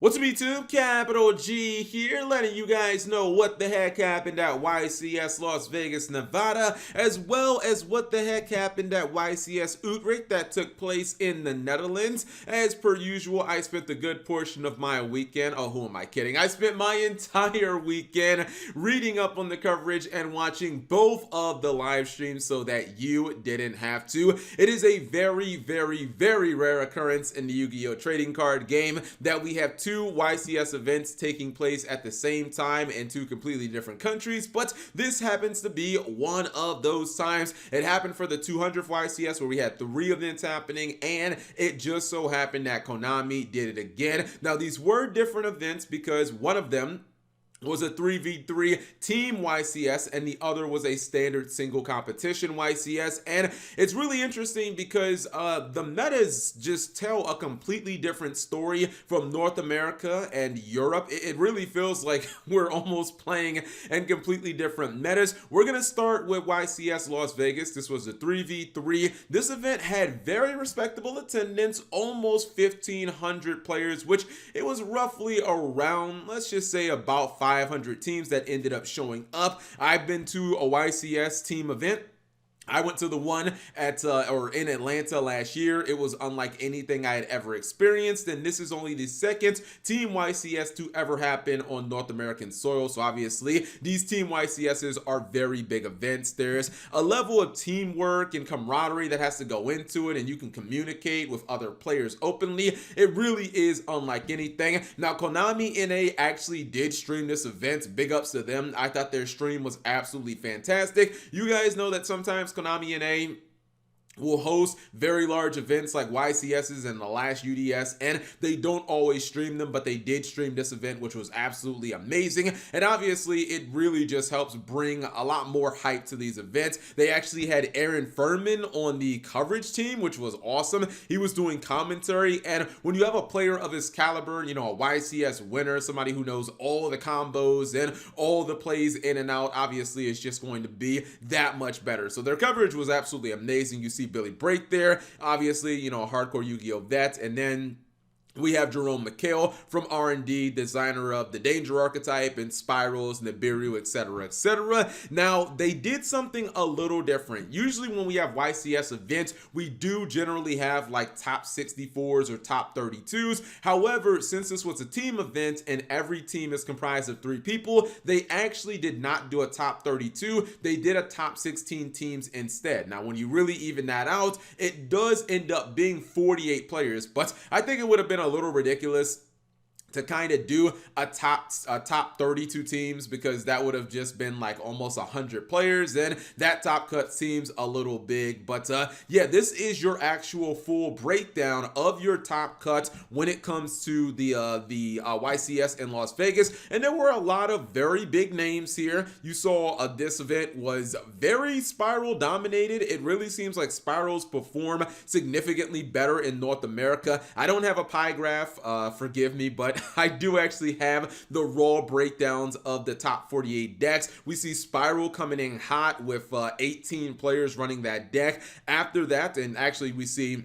What's up YouTube? Capital G here, letting you guys know what the heck happened at YCS Las Vegas, Nevada, as well as what the heck happened at YCS Utrecht that took place in the Netherlands. As per usual, I spent a good portion of my weekend, oh who am I kidding, I spent my entire weekend reading up on the coverage and watching both of the live streams so that you didn't have to. It is a very rare occurrence in the Yu-Gi-Oh! Trading card game that we have two YCS events taking place at the same time in two completely different countries, but this happens to be one of those times. It happened for the 200th YCS where we had 3 events happening, and it just so happened that Konami did it again. Now these were different events because one of them was a 3v3 team YCS and the other was a standard single competition YCS. And it's really interesting because the metas just tell a completely different story from North America and Europe. It really feels like we're almost playing in completely different metas. We're gonna start with YCS Las Vegas. This was a 3v3. This event had very respectable attendance, almost 1,500 players, which it was roughly around, let's just say about 500 teams that ended up showing up. I've been to a YCS team event. I went to the one at in Atlanta last year. It was unlike anything I had ever experienced, and this is only the second Team YCS to ever happen on North American soil. So obviously, these Team YCSs are very big events. There's a level of teamwork and camaraderie that has to go into it, and you can communicate with other players openly. It really is unlike anything. Now, Konami NA actually did stream this event. Big ups to them. I thought their stream was absolutely fantastic. You guys know that sometimes Konami NA will host very large events like YCS's and the last UDS, and they don't always stream them, but they did stream this event, which was absolutely amazing. And obviously it really just helps bring a lot more hype to these events. They actually had Aaron Furman on the coverage team, which was awesome. He was doing commentary, and when you have a player of his caliber, you know, a YCS winner, somebody who knows all the combos and all the plays in and out, obviously it's just going to be that much better. So their coverage was absolutely amazing. You see Billy Break there, obviously, you know, a hardcore Yu-Gi-Oh vet, and then we have Jerome McHale from R&D, designer of the Danger Archetype and Spirals, Nibiru, etc., etc. Now, they did something a little different. Usually when we have YCS events, we do generally have like top 64s or top 32s. However, since this was a team event and every team is comprised of 3 people, they actually did not do a top 32. They did a top 16 teams instead. Now, when you really even that out, it does end up being 48 players, but I think it would have been a little ridiculous to kind of do a top 32 teams, because that would have just been like almost 100 players, and that top cut seems a little big. But yeah, this is your actual full breakdown of your top cuts when it comes to the YCS in Las Vegas. And there were a lot of very big names here. You saw this event was very Spiral dominated. It really seems like Spirals perform significantly better in North America. I don't have a pie graph, forgive me, but I do actually have the raw breakdowns of the top 48 decks. We see Spiral coming in hot with 18 players running that deck. After that, and actually we see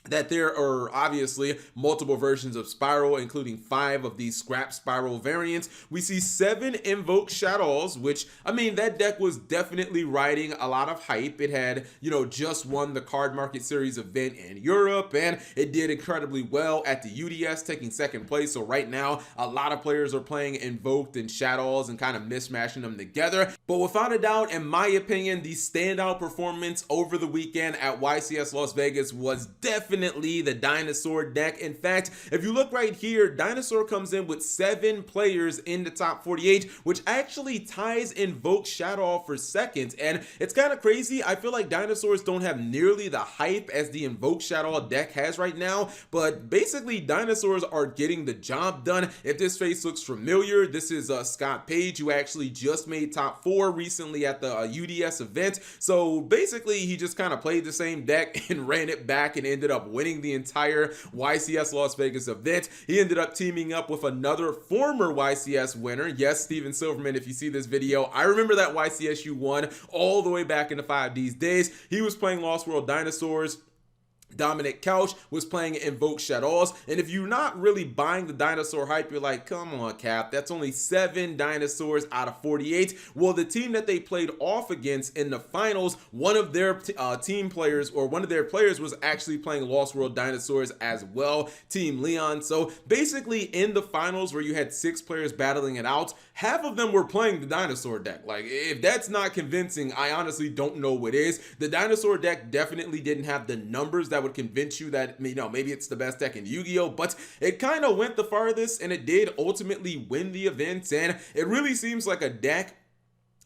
that there are obviously multiple versions of Spiral, including 5 of these scrap Spiral variants. We see 7 Invoke Shadows, which, I mean, that deck was definitely riding a lot of hype. It had, you know, just won the Card Market Series event in Europe, and it did incredibly well at the UDS, taking 2nd place. So right now, a lot of players are playing Invoked and Shadows and kind of mismatching them together. But without a doubt, in my opinion, the standout performance over the weekend at YCS Las Vegas was definitely the Dinosaur deck. In fact, if you look right here, Dinosaur comes in with 7 players in the top 48, which actually ties Invoke Shadow for 2nd. And it's kind of crazy. I feel like Dinosaurs don't have nearly the hype as the Invoke Shadow deck has right now, but basically Dinosaurs are getting the job done. If this face looks familiar, this is Scott Page, who actually just made top 4 recently at the UDS event. So basically he just kind of played the same deck and ran it back and ended up winning the entire YCS Las Vegas event. He ended up teaming up with another former YCS winner. Yes, Steven Silverman, if you see this video, I remember that YCS you won all the way back in the 5Ds days. He was playing Lost World Dinosaurs. Dominic Couch was playing Invoke Shadows, and if you're not really buying the dinosaur hype, you're like, come on, Cap, that's only 7 dinosaurs out of 48. Well, the team that they played off against in the finals, one of their team players, or one of their players, was actually playing Lost World Dinosaurs as well, Team Leon. So basically in the finals where you had 6 players battling it out, half of them were playing the dinosaur deck. Like, if that's not convincing, I honestly don't know what is. The dinosaur deck definitely didn't have the numbers that would convince you that, you know, maybe it's the best deck in Yu-Gi-Oh, but it kind of went the farthest, and it did ultimately win the event. And it really seems like a deck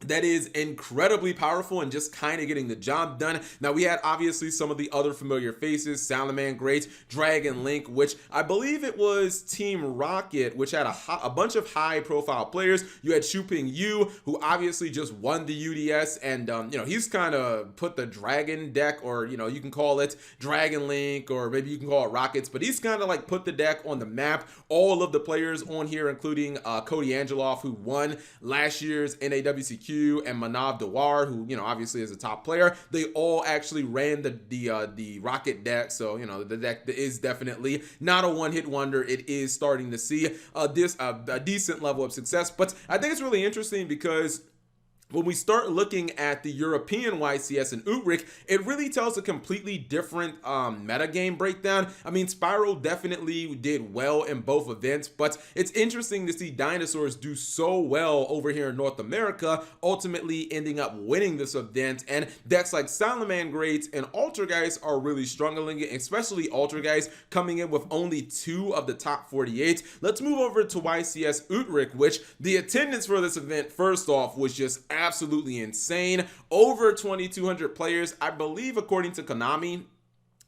that is incredibly powerful and just kind of getting the job done. Now, we had obviously some of the other familiar faces, Salamangreat, Dragon Link, which I believe it was Team Rocket, which had a bunch of high profile players. You had Shuping Yu, who obviously just won the UDS, and you know, he's kind of put the Dragon deck, or you know, you can call it Dragon Link, or maybe you can call it Rockets, but he's kind of like put the deck on the map. All of the players on here, including Cody Angeloff, who won last year's NAWCQ, and Manav Dewar, who, you know, obviously is a top player, they all actually ran the Rocket deck. So, you know, the deck is definitely not a one-hit wonder. It is starting to see a decent level of success. But I think it's really interesting because when we start looking at the European YCS and Utrecht, it really tells a completely different metagame breakdown. I mean, Spiral definitely did well in both events, but it's interesting to see Dinosaurs do so well over here in North America, ultimately ending up winning this event. And decks like Salamangreat and Altergeist are really struggling, especially Altergeist coming in with only 2 of the top 48. Let's move over to YCS Utrecht, which the attendance for this event, first off, was just absolutely insane. Over 2,200 players, I believe, according to Konami,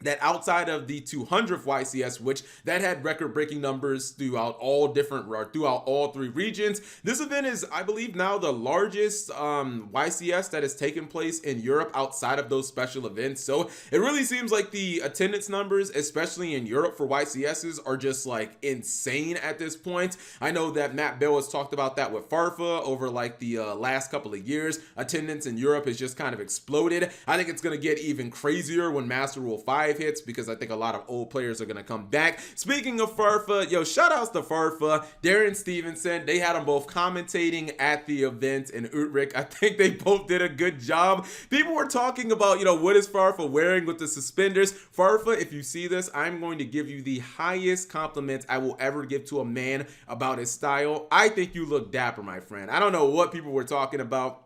that outside of the 200th YCS, which that had record-breaking numbers throughout all 3 regions. This event is, I believe, now the largest YCS that has taken place in Europe outside of those special events. So it really seems like the attendance numbers, especially in Europe for YCSs, are just like insane at this point. I know that Matt Bell has talked about that with Farfa over like the last couple of years. Attendance in Europe has just kind of exploded. I think it's going to get even crazier when Master Rule 5 hits, because I think a lot of old players are going to come back. Speaking of Farfa, yo, shout outs to Farfa, Darren Stevenson. They had them both commentating at the event in Utrecht. I think they both did a good job. People were talking about, you know, what is Farfa wearing with the suspenders. Farfa, if you see this, I'm going to give you the highest compliment I will ever give to a man about his style. I think you look dapper, my friend. I don't know what people were talking about.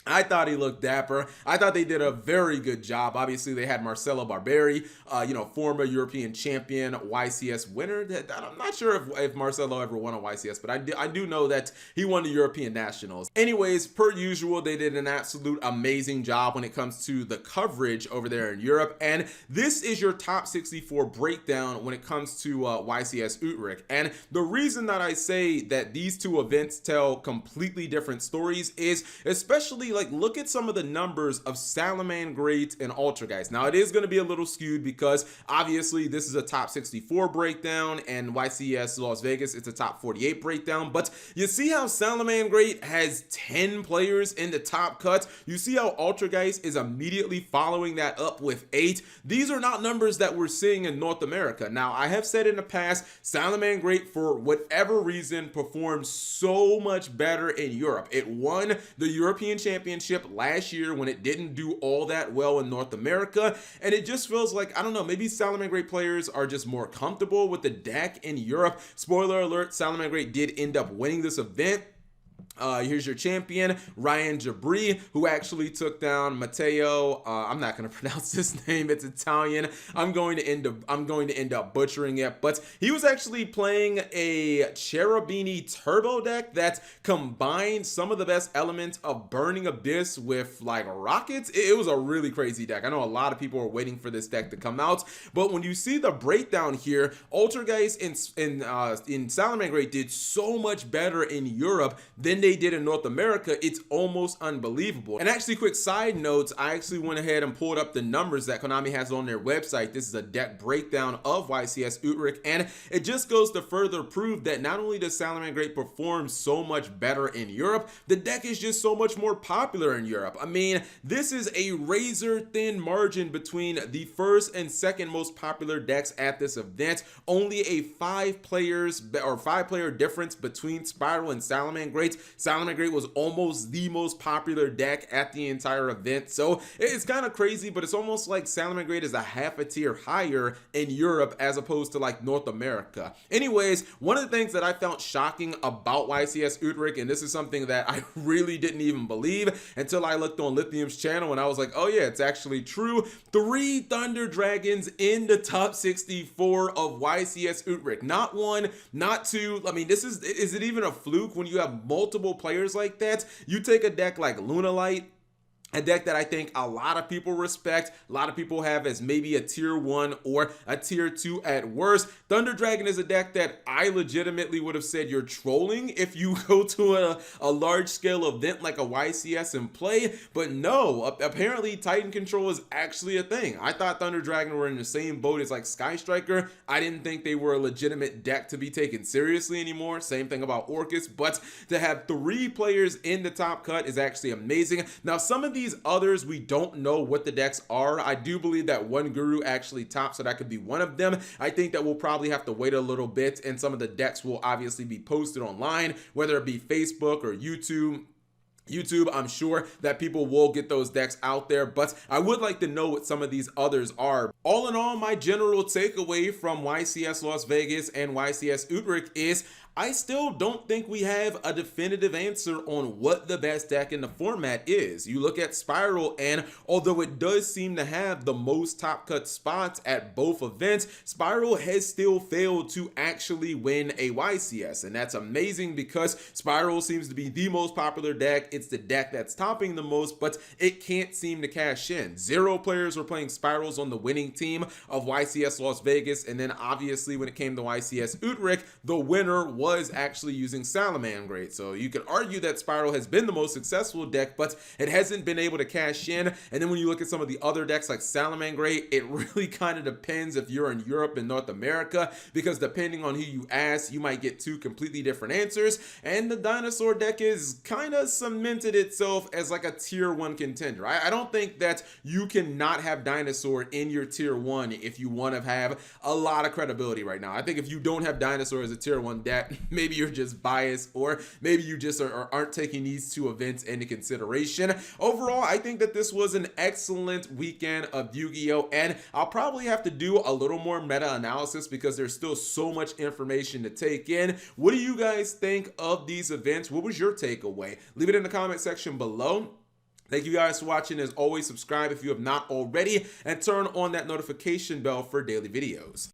I thought he looked dapper. I thought they did a very good job. Obviously, they had Marcelo Barberi, you know, former European champion, YCS winner. I'm not sure if Marcelo ever won a YCS, but I do know that he won the European Nationals. Anyways, per usual, they did an absolute amazing job when it comes to the coverage over there in Europe. And this is your top 64 breakdown when it comes to YCS Utrecht. And the reason that I say that these two events tell completely different stories is especially, like, look at some of the numbers of Salamangreat and Altergeist. Now, it is going to be a little skewed because obviously this is a top 64 breakdown, and YCS Las Vegas, it's a top 48 breakdown. But you see how Salamangreat has 10 players in the top cuts. You see how Altergeist is immediately following that up with 8. These are not numbers that we're seeing in North America. Now, I have said in the past, Salamangreat, for whatever reason, performed so much better in Europe. It won the European Championship last year when it didn't do all that well in North America, and it just feels like, I don't know, maybe Salamangreat players are just more comfortable with the deck in Europe. Spoiler alert, Salamangreat did end up winning this event. Here's your champion, Ryan Jabri, who actually took down Matteo. I'm not going to pronounce his name. It's Italian. I'm going to end up butchering it, but he was actually playing a Cherubini turbo deck that combined some of the best elements of Burning Abyss with like rockets. It was a really crazy deck. I know a lot of people are waiting for this deck to come out, but when you see the breakdown here, Altergeist in Salamangreat did so much better in Europe than they did in North America. It's almost unbelievable. And actually, quick side notes, I actually went ahead and pulled up the numbers that Konami has on their website. This is a deck breakdown of YCS Utrecht, and it just goes to further prove that not only does Salamangreat perform so much better in Europe, the deck is just so much more popular in Europe. I mean, this is a razor thin margin between the first and second most popular decks at this event. Only a 5-player difference between Spiral and Salamangreat. Salamangreat was almost the most popular deck at the entire event, so it's kind of crazy, but it's almost like Salamangreat is a half a tier higher in Europe as opposed to like North America. Anyways, one of the things that I found shocking about YCS Utrecht, and this is something that I really didn't even believe until I looked on Lithium's channel, and I was like, oh yeah, it's actually true. 3 Thunder Dragons in the top 64 of YCS Utrecht. Not 1, not 2. I mean, is it even a fluke when you have multiple players like that? You take a deck like Lunalight, a deck that I think a lot of people respect, a lot of people have as maybe a tier 1 or a tier 2 at worst. Thunder Dragon is a deck that I legitimately would have said you're trolling if you go to a large scale event like a YCS and play, but no, apparently Titan Control is actually a thing. I thought Thunder Dragon were in the same boat as like Sky Striker. I didn't think they were a legitimate deck to be taken seriously anymore. Same thing about Orcus, but to have 3 players in the top cut is actually amazing. Now, some of these others, we don't know what the decks are. I do believe that One Guru actually tops, so that could be one of them. I think that we'll probably have to wait a little bit, and some of the decks will obviously be posted online, whether it be Facebook or YouTube, I'm sure that people will get those decks out there, but I would like to know what some of these others are. All in all, my general takeaway from YCS Las Vegas and YCS Utrecht is I still don't think we have a definitive answer on what the best deck in the format is. You look at Spiral, and although it does seem to have the most top cut spots at both events, Spiral has still failed to actually win a YCS, and that's amazing because Spiral seems to be the most popular deck. It's the deck that's topping the most, but it can't seem to cash in. 0 players were playing Spirals on the winning team of YCS Las Vegas, and then obviously when it came to YCS Utrecht, the winner was actually using Salamangreat. So you could argue that Spiral has been the most successful deck, but it hasn't been able to cash in. And then when you look at some of the other decks like Salamangreat, it really kind of depends if you're in Europe and North America, because depending on who you ask, you might get 2 completely different answers. And the Dinosaur deck is kind of cemented itself as like a tier 1 contender. I don't think that you cannot have Dinosaur in your tier 1 if you want to have a lot of credibility right now. I think if you don't have Dinosaur as a tier 1 deck, maybe you're just biased, or maybe you just aren't taking these 2 events into consideration. Overall, I think that this was an excellent weekend of Yu-Gi-Oh! And I'll probably have to do a little more meta-analysis because there's still so much information to take in. What do you guys think of these events? What was your takeaway? Leave it in the comment section below. Thank you guys for watching. As always, subscribe if you have not already, and turn on that notification bell for daily videos.